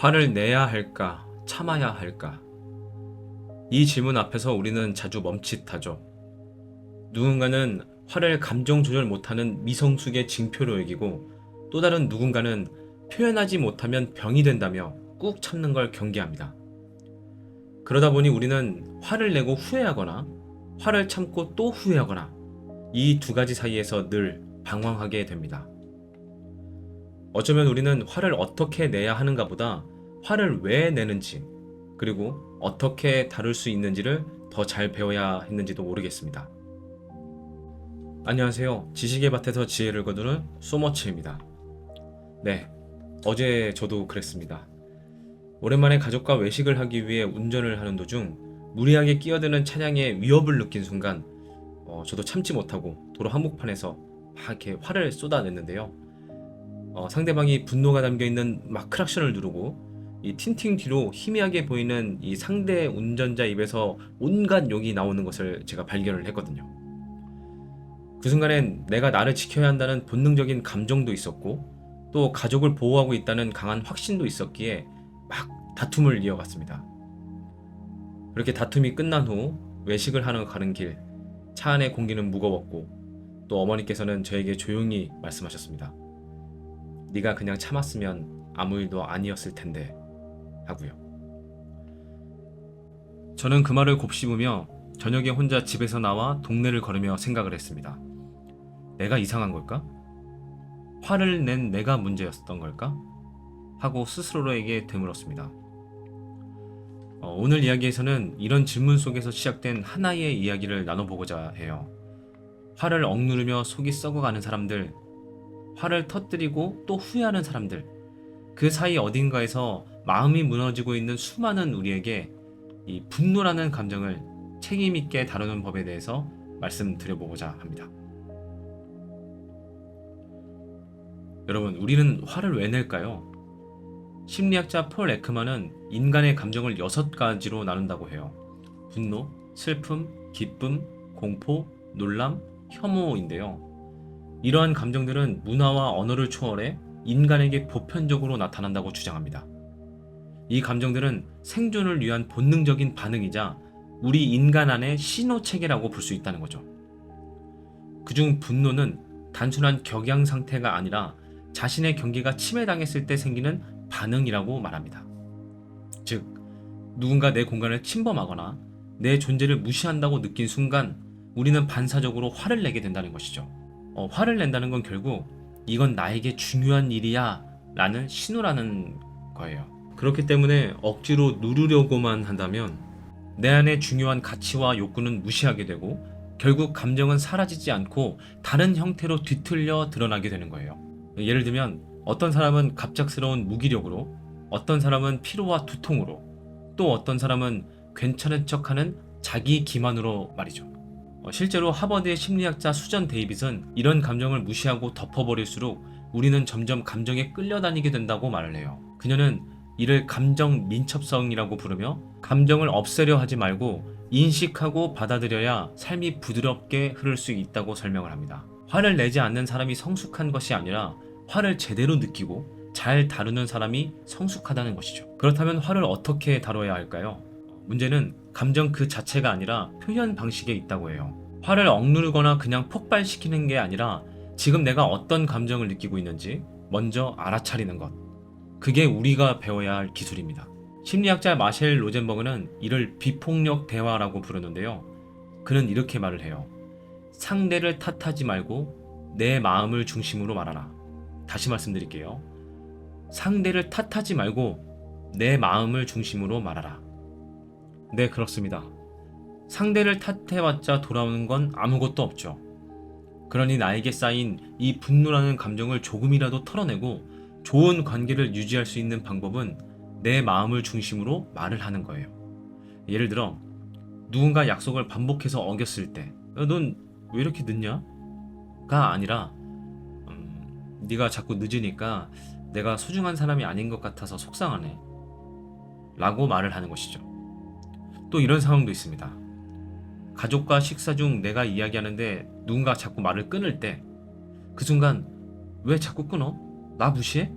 화를 내야 할까, 참아야 할까? 이 질문 앞에서 우리는 자주 멈칫하죠. 누군가는 화를 감정 조절 못하는 미성숙의 징표로 여기고, 또 다른 누군가는 표현하지 못하면 병이 된다며 꾹 참는 걸 경계합니다. 그러다 보니 우리는 화를 내고 후회하거나, 화를 참고 또 후회하거나, 이 두 가지 사이에서 늘 방황하게 됩니다. 어쩌면 우리는 화를 어떻게 내야 하는가 보다 화를 왜 내는지, 그리고 어떻게 다룰 수 있는지를 더 잘 배워야 했는지도 모르겠습니다. 안녕하세요. 지식의 밭에서 지혜를 거두는 소머치입니다. 네, 어제 저도 그랬습니다. 오랜만에 가족과 외식을 하기 위해 운전을 하는 도중 무리하게 끼어드는 차량의 위협을 느낀 순간 저도 참지 못하고 도로 한복판에서 막 이렇게 화를 쏟아냈는데요. 상대방이 분노가 담겨있는 막 크락션을 누르고 이 틴팅 뒤로 희미하게 보이는 이 상대 운전자 입에서 온갖 욕이 나오는 것을 제가 발견을 했거든요. 그 순간엔 내가 나를 지켜야 한다는 본능적인 감정도 있었고, 또 가족을 보호하고 있다는 강한 확신도 있었기에 막 다툼을 이어갔습니다. 그렇게 다툼이 끝난 후 외식을 하러 가는 길, 차 안의 공기는 무거웠고, 또 어머니께서는 저에게 조용히 말씀하셨습니다. 네가 그냥 참았으면 아무 일도 아니었을 텐데 하고요. 저는 그 말을 곱씹으며 저녁에 혼자 집에서 나와 동네를 걸으며 생각을 했습니다. 내가 이상한 걸까? 화를 낸 내가 문제였던 걸까? 하고 스스로에게 되물었습니다. 오늘 이야기에서는 이런 질문 속에서 시작된 하나의 이야기를 나눠보고자 해요. 화를 억누르며 속이 썩어가는 사람들, 화를 터뜨리고 또 후회하는 사람들, 그 사이 어딘가에서 마음이 무너지고 있는 수많은 우리에게 이 분노라는 감정을 책임있게 다루는 법에 대해서 말씀드려보고자 합니다. 여러분, 우리는 화를 왜 낼까요? 심리학자 폴 에크만은 인간의 감정을 6가지로 나눈다고 해요. 분노, 슬픔, 기쁨, 공포, 놀람, 혐오인데요. 이러한 감정들은 문화와 언어를 초월해 인간에게 보편적으로 나타난다고 주장합니다. 이 감정들은 생존을 위한 본능적인 반응이자 우리 인간 안의 신호체계라고 볼 수 있다는 거죠. 그중 분노는 단순한 격양 상태가 아니라 자신의 경계가 침해당했을 때 생기는 반응이라고 말합니다. 즉, 누군가 내 공간을 침범하거나 내 존재를 무시한다고 느낀 순간 우리는 반사적으로 화를 내게 된다는 것이죠. 화를 낸다는 건 결국 이건 나에게 중요한 일이야 라는 신호라는 거예요. 그렇기 때문에 억지로 누르려고만 한다면 내 안에 중요한 가치와 욕구는 무시하게 되고 결국 감정은 사라지지 않고 다른 형태로 뒤틀려 드러나게 되는 거예요. 예를 들면 어떤 사람은 갑작스러운 무기력으로, 어떤 사람은 피로와 두통으로, 또 어떤 사람은 괜찮은 척하는 자기 기만으로 말이죠. 실제로 하버드의 심리학자 수전 데이빗은 이런 감정을 무시하고 덮어버릴수록 우리는 점점 감정에 끌려다니게 된다고 말을 해요. 그녀는 이를 감정 민첩성이라고 부르며 감정을 없애려 하지 말고 인식하고 받아들여야 삶이 부드럽게 흐를 수 있다고 설명을 합니다. 화를 내지 않는 사람이 성숙한 것이 아니라 화를 제대로 느끼고 잘 다루는 사람이 성숙하다는 것이죠. 그렇다면 화를 어떻게 다뤄야 할까요? 문제는 감정 그 자체가 아니라 표현 방식에 있다고 해요. 화를 억누르거나 그냥 폭발시키는 게 아니라 지금 내가 어떤 감정을 느끼고 있는지 먼저 알아차리는 것. 그게 우리가 배워야 할 기술입니다. 심리학자 마셸 로젠버그는 이를 비폭력 대화라고 부르는데요. 그는 이렇게 말을 해요. 상대를 탓하지 말고 내 마음을 중심으로 말하라. 다시 말씀드릴게요. 상대를 탓하지 말고 내 마음을 중심으로 말하라. 네, 그렇습니다. 상대를 탓해봤자 돌아오는 건 아무것도 없죠. 그러니 나에게 쌓인 이 분노라는 감정을 조금이라도 털어내고 좋은 관계를 유지할 수 있는 방법은 내 마음을 중심으로 말을 하는 거예요. 예를 들어 누군가 약속을 반복해서 어겼을 때 넌 왜 이렇게 늦냐? 가 아니라 네가 자꾸 늦으니까 내가 소중한 사람이 아닌 것 같아서 속상하네 라고 말을 하는 것이죠. 또 이런 상황도 있습니다. 가족과 식사 중 내가 이야기하는데 누군가 자꾸 말을 끊을 때 그 순간 왜 자꾸 끊어? 나 무시해?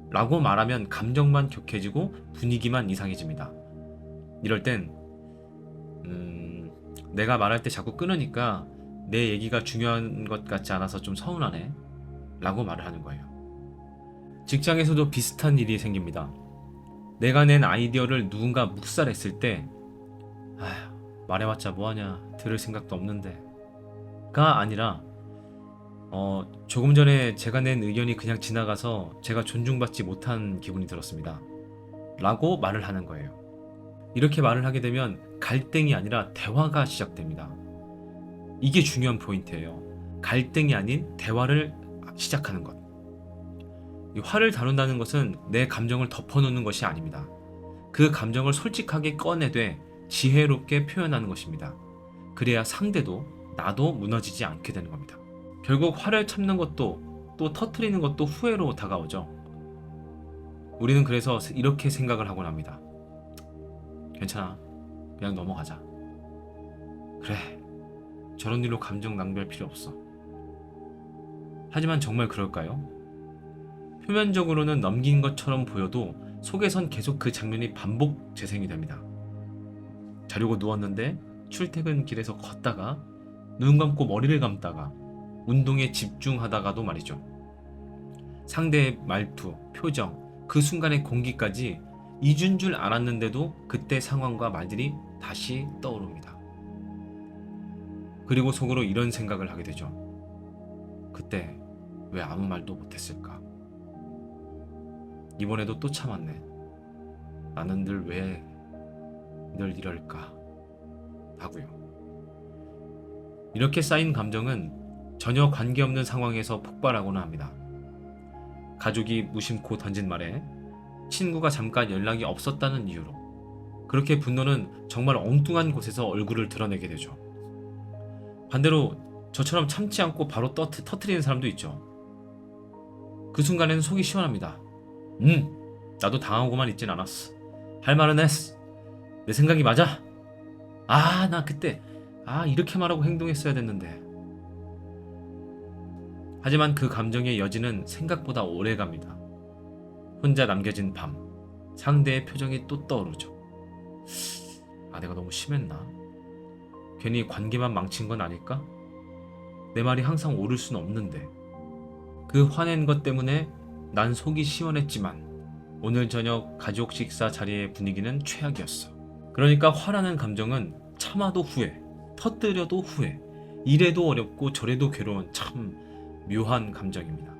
라고 말하면 감정만 격해지고 분위기만 이상해집니다. 이럴 땐 내가 말할 때 자꾸 끊으니까 내 얘기가 중요한 것 같지 않아서 좀 서운하네 라고 말을 하는 거예요. 직장에서도 비슷한 일이 생깁니다. 내가 낸 아이디어를 누군가 묵살했을 때 말해봤자 뭐하냐, 들을 생각도 없는데 가 아니라 조금 전에 제가 낸 의견이 그냥 지나가서 제가 존중받지 못한 기분이 들었습니다 라고 말을 하는 거예요. 이렇게 말을 하게 되면 갈등이 아니라 대화가 시작됩니다. 이게 중요한 포인트예요. 갈등이 아닌 대화를 시작하는 것. 이 화를 다룬다는 것은 내 감정을 덮어놓는 것이 아닙니다. 그 감정을 솔직하게 꺼내되 지혜롭게 표현하는 것입니다. 그래야 상대도 나도 무너지지 않게 되는 겁니다. 결국 화를 참는 것도 또 터뜨리는 것도 후회로 다가오죠. 우리는 그래서 이렇게 생각을 하곤 합니다. 괜찮아, 그냥 넘어가자. 그래, 저런 일로 감정 낭비할 필요 없어. 하지만 정말 그럴까요? 표면적으로는 넘긴 것처럼 보여도 속에선 계속 그 장면이 반복 재생이 됩니다. 자려고 누웠는데 출퇴근길에서 걷다가 눈 감고 머리를 감다가 운동에 집중하다가도 말이죠. 상대의 말투, 표정, 그 순간의 공기까지 잊은 줄 알았는데도 그때 상황과 말들이 다시 떠오릅니다. 그리고 속으로 이런 생각을 하게 되죠. 그때 왜 아무 말도 못했을까? 이번에도 또 참았네. 나는 늘 이럴까? 하고요. 이렇게 쌓인 감정은 전혀 관계없는 상황에서 폭발하곤 합니다. 가족이 무심코 던진 말에 친구가 잠깐 연락이 없었다는 이유로 그렇게 분노는 정말 엉뚱한 곳에서 얼굴을 드러내게 되죠. 반대로 저처럼 참지 않고 바로 터트리는 사람도 있죠. 그 순간에는 속이 시원합니다. 나도 당하고만 있진 않았어. 할 말은 했어. 내 생각이 맞아. 나 그때 이렇게 말하고 행동했어야 됐는데. 하지만 그 감정의 여지는 생각보다 오래 갑니다. 혼자 남겨진 밤, 상대의 표정이 또 떠오르죠. 내가 너무 심했나? 괜히 관계만 망친 건 아닐까? 내 말이 항상 옳을 순 없는데. 그 화낸 것 때문에 난 속이 시원했지만 오늘 저녁 가족 식사 자리의 분위기는 최악이었어. 그러니까 화라는 감정은 참아도 후회, 터뜨려도 후회, 이래도 어렵고 저래도 괴로운 참 묘한 감정입니다.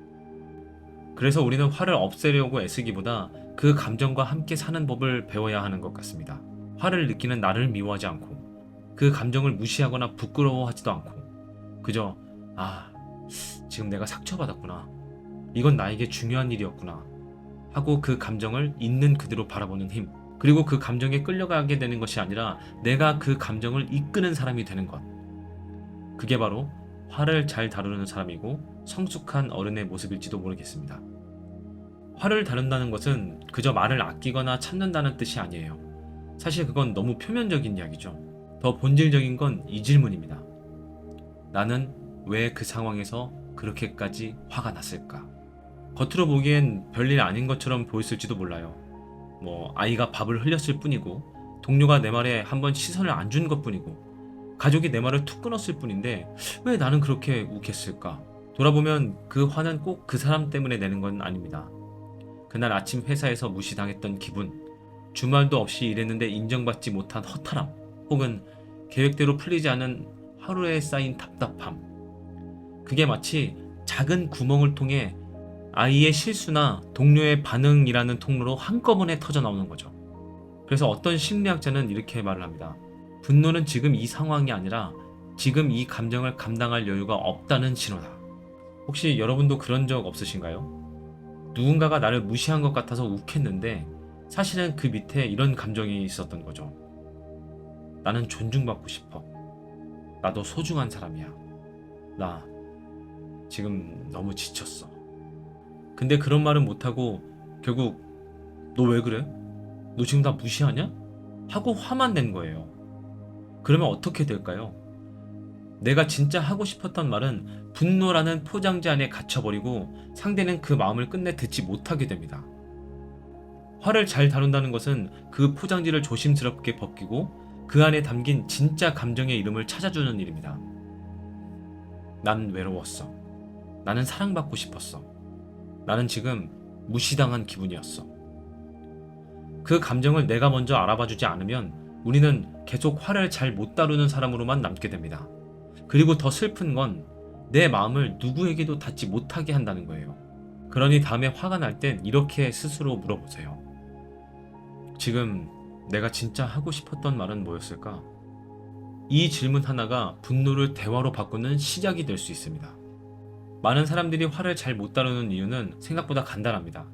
그래서 우리는 화를 없애려고 애쓰기보다 그 감정과 함께 사는 법을 배워야 하는 것 같습니다. 화를 느끼는 나를 미워하지 않고 그 감정을 무시하거나 부끄러워하지도 않고 그저 지금 내가 상처받았구나, 이건 나에게 중요한 일이었구나 하고 그 감정을 있는 그대로 바라보는 힘, 그리고 그 감정에 끌려가게 되는 것이 아니라 내가 그 감정을 이끄는 사람이 되는 것, 그게 바로 화를 잘 다루는 사람이고 성숙한 어른의 모습일지도 모르겠습니다. 화를 다룬다는 것은 그저 말을 아끼거나 참는다는 뜻이 아니에요. 사실 그건 너무 표면적인 이야기죠. 더 본질적인 건 이 질문입니다. 나는 왜 그 상황에서 그렇게까지 화가 났을까? 겉으로 보기엔 별일 아닌 것처럼 보였을지도 몰라요. 아이가 밥을 흘렸을 뿐이고 동료가 내 말에 한번 시선을 안 준 것뿐이고 가족이 내 말을 툭 끊었을 뿐인데 왜 나는 그렇게 욱했을까? 돌아보면 그 화는 꼭 그 사람 때문에 내는 건 아닙니다. 그날 아침 회사에서 무시당했던 기분, 주말도 없이 일했는데 인정받지 못한 허탈함, 혹은 계획대로 풀리지 않은 하루에 쌓인 답답함, 그게 마치 작은 구멍을 통해 아이의 실수나 동료의 반응이라는 통로로 한꺼번에 터져 나오는 거죠. 그래서 어떤 심리학자는 이렇게 말을 합니다. 분노는 지금 이 상황이 아니라 지금 이 감정을 감당할 여유가 없다는 신호다. 혹시 여러분도 그런 적 없으신가요? 누군가가 나를 무시한 것 같아서 욱했는데 사실은 그 밑에 이런 감정이 있었던 거죠. 나는 존중받고 싶어. 나도 소중한 사람이야. 나 지금 너무 지쳤어. 근데 그런 말은 못하고 결국 너 왜 그래? 너 지금 나 무시하냐? 하고 화만 낸 거예요. 그러면 어떻게 될까요? 내가 진짜 하고 싶었던 말은 분노라는 포장재 안에 갇혀버리고 상대는 그 마음을 끝내 듣지 못하게 됩니다. 화를 잘 다룬다는 것은 그 포장지를 조심스럽게 벗기고 그 안에 담긴 진짜 감정의 이름을 찾아주는 일입니다. 난 외로웠어. 나는 사랑받고 싶었어. 나는 지금 무시당한 기분이었어. 그 감정을 내가 먼저 알아봐주지 않으면 우리는 계속 화를 잘 못 다루는 사람으로만 남게 됩니다. 그리고 더 슬픈 건 내 마음을 누구에게도 닿지 못하게 한다는 거예요. 그러니 다음에 화가 날 땐 이렇게 스스로 물어보세요. 지금 내가 진짜 하고 싶었던 말은 뭐였을까? 이 질문 하나가 분노를 대화로 바꾸는 시작이 될 수 있습니다. 많은 사람들이 화를 잘 못 다루는 이유는 생각보다 간단합니다.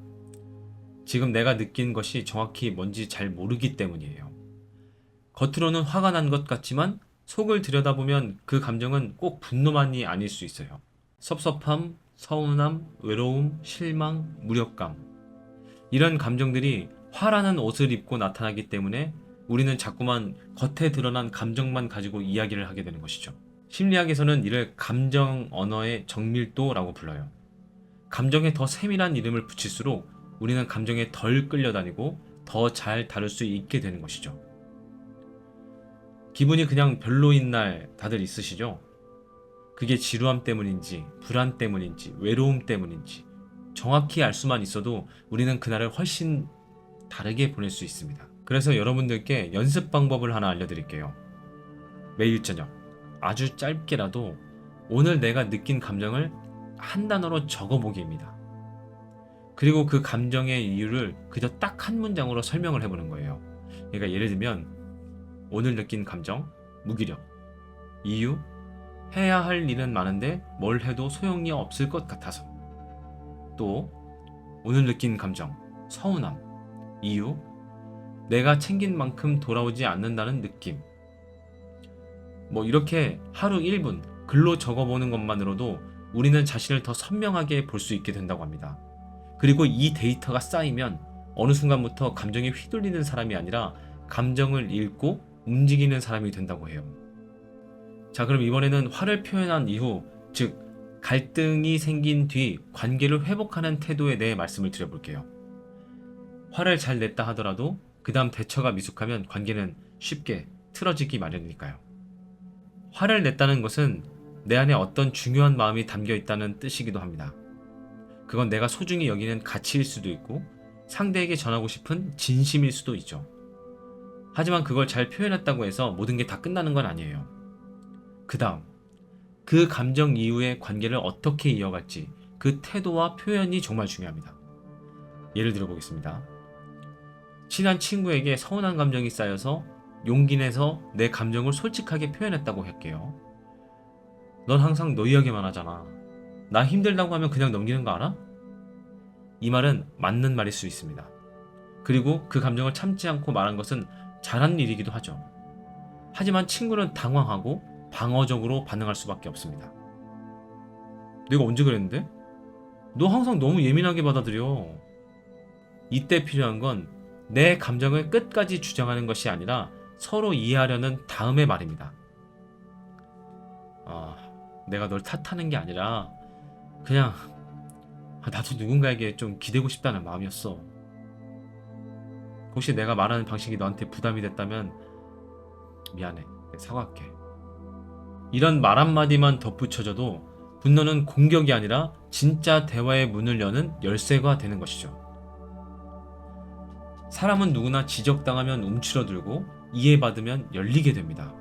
지금 내가 느낀 것이 정확히 뭔지 잘 모르기 때문이에요. 겉으로는 화가 난 것 같지만 속을 들여다보면 그 감정은 꼭 분노만이 아닐 수 있어요. 섭섭함, 서운함, 외로움, 실망, 무력감. 이런 감정들이 화라는 옷을 입고 나타나기 때문에 우리는 자꾸만 겉에 드러난 감정만 가지고 이야기를 하게 되는 것이죠. 심리학에서는 이를 감정 언어의 정밀도라고 불러요. 감정에 더 세밀한 이름을 붙일수록 우리는 감정에 덜 끌려다니고 더 잘 다룰 수 있게 되는 것이죠. 기분이 그냥 별로인 날 다들 있으시죠? 그게 지루함 때문인지, 불안 때문인지, 외로움 때문인지 정확히 알 수만 있어도 우리는 그날을 훨씬 다르게 보낼 수 있습니다. 그래서 여러분들께 연습 방법을 하나 알려드릴게요. 매일 저녁 아주 짧게라도 오늘 내가 느낀 감정을 한 단어로 적어보기입니다. 그리고 그 감정의 이유를 그저 딱 한 문장으로 설명을 해보는 거예요. 그러니까 예를 들면 오늘 느낀 감정, 무기력. 이유, 해야 할 일은 많은데 뭘 해도 소용이 없을 것 같아서. 또 오늘 느낀 감정, 서운함. 이유, 내가 챙긴 만큼 돌아오지 않는다는 느낌. 이렇게 하루 1분 글로 적어보는 것만으로도 우리는 자신을 더 선명하게 볼 수 있게 된다고 합니다. 그리고 이 데이터가 쌓이면 어느 순간부터 감정에 휘둘리는 사람이 아니라 감정을 읽고 움직이는 사람이 된다고 해요. 자, 그럼 이번에는 화를 표현한 이후, 즉 갈등이 생긴 뒤 관계를 회복하는 태도에 대해 말씀을 드려볼게요. 화를 잘 냈다 하더라도 그 다음 대처가 미숙하면 관계는 쉽게 틀어지기 마련이니까요. 화를 냈다는 것은 내 안에 어떤 중요한 마음이 담겨 있다는 뜻이기도 합니다. 그건 내가 소중히 여기는 가치일 수도 있고 상대에게 전하고 싶은 진심일 수도 있죠. 하지만 그걸 잘 표현했다고 해서 모든 게 다 끝나는 건 아니에요. 그 다음, 그 감정 이후의 관계를 어떻게 이어갈지 그 태도와 표현이 정말 중요합니다. 예를 들어보겠습니다. 친한 친구에게 서운한 감정이 쌓여서 용기 내서 내 감정을 솔직하게 표현했다고 할게요. 넌 항상 너 이야기만 하잖아. 나 힘들다고 하면 그냥 넘기는 거 알아? 이 말은 맞는 말일 수 있습니다. 그리고 그 감정을 참지 않고 말한 것은 잘한 일이기도 하죠. 하지만 친구는 당황하고 방어적으로 반응할 수밖에 없습니다. 내가 언제 그랬는데? 너 항상 너무 예민하게 받아들여. 이때 필요한 건 내 감정을 끝까지 주장하는 것이 아니라 서로 이해하려는 다음의 말입니다. 내가 널 탓하는 게 아니라 그냥 나도 누군가에게 좀 기대고 싶다는 마음이었어. 혹시 내가 말하는 방식이 너한테 부담이 됐다면 미안해. 사과할게. 이런 말 한마디만 덧붙여줘도 분노는 공격이 아니라 진짜 대화의 문을 여는 열쇠가 되는 것이죠. 사람은 누구나 지적당하면 움츠러들고 이해받으면 열리게 됩니다.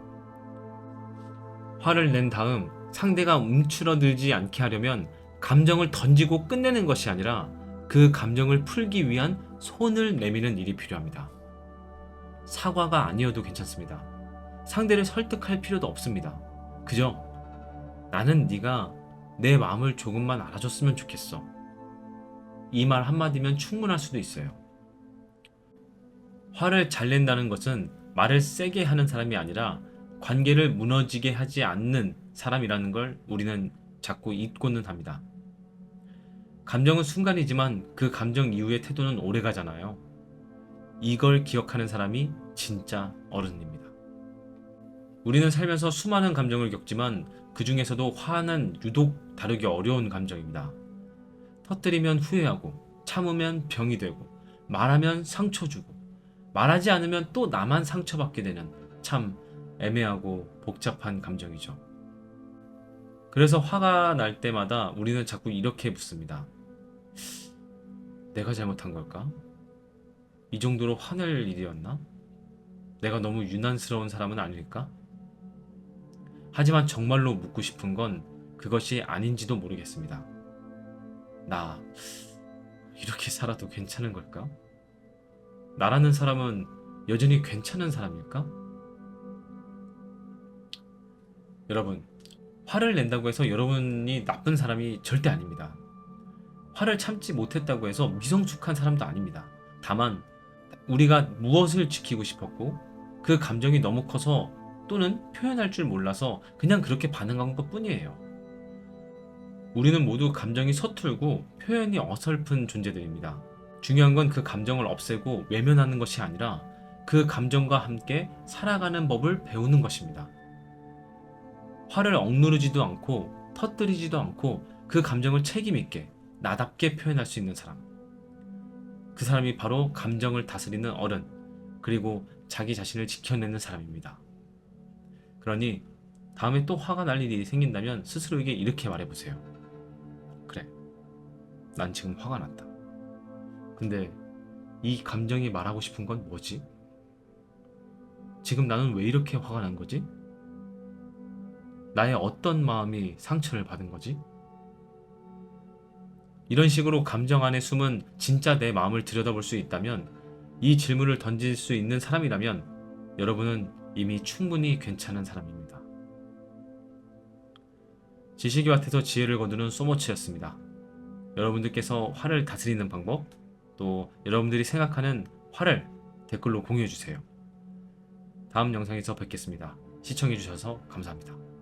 화를 낸 다음 상대가 움츠러들지 않게 하려면 감정을 던지고 끝내는 것이 아니라 그 감정을 풀기 위한 손을 내미는 일이 필요합니다. 사과가 아니어도 괜찮습니다. 상대를 설득할 필요도 없습니다. 그저 나는 네가 내 마음을 조금만 알아줬으면 좋겠어. 이 말 한마디면 충분할 수도 있어요. 화를 잘 낸다는 것은 말을 세게 하는 사람이 아니라 관계를 무너지게 하지 않는 사람이라는 걸 우리는 자꾸 잊고는 합니다. 감정은 순간이지만 그 감정 이후의 태도는 오래가잖아요. 이걸 기억하는 사람이 진짜 어른입니다. 우리는 살면서 수많은 감정을 겪지만 그 중에서도 화는 유독 다루기 어려운 감정입니다. 터뜨리면 후회하고 참으면 병이 되고 말하면 상처 주고 말하지 않으면 또 나만 상처받게 되는 참 애매하고 복잡한 감정이죠. 그래서 화가 날 때마다 우리는 자꾸 이렇게 묻습니다. 내가 잘못한 걸까? 이 정도로 화낼 일이었나? 내가 너무 유난스러운 사람은 아닐까? 하지만 정말로 묻고 싶은 건 그것이 아닌지도 모르겠습니다. 나 이렇게 살아도 괜찮은 걸까? 나라는 사람은 여전히 괜찮은 사람일까? 여러분, 화를 낸다고 해서 여러분이 나쁜 사람이 절대 아닙니다. 화를 참지 못했다고 해서 미성숙한 사람도 아닙니다. 다만 우리가 무엇을 지키고 싶었고 그 감정이 너무 커서 또는 표현할 줄 몰라서 그냥 그렇게 반응한 것 뿐이에요. 우리는 모두 감정이 서툴고 표현이 어설픈 존재들입니다. 중요한 건 그 감정을 없애고 외면하는 것이 아니라 그 감정과 함께 살아가는 법을 배우는 것입니다. 화를 억누르지도 않고 터뜨리지도 않고 그 감정을 책임있게 나답게 표현할 수 있는 사람. 그 사람이 바로 감정을 다스리는 어른, 그리고 자기 자신을 지켜내는 사람입니다. 그러니 다음에 또 화가 날 일이 생긴다면 스스로에게 이렇게 말해보세요. 그래, 난 지금 화가 났다. 근데 이 감정이 말하고 싶은 건 뭐지? 지금 나는 왜 이렇게 화가 난 거지? 나의 어떤 마음이 상처를 받은 거지? 이런 식으로 감정 안에 숨은 진짜 내 마음을 들여다볼 수 있다면, 이 질문을 던질 수 있는 사람이라면 여러분은 이미 충분히 괜찮은 사람입니다. 지식이 밭에서 지혜를 거두는 소머치였습니다. 여러분들께서 화를 다스리는 방법, 또 여러분들이 생각하는 화를 댓글로 공유해주세요. 다음 영상에서 뵙겠습니다. 시청해주셔서 감사합니다.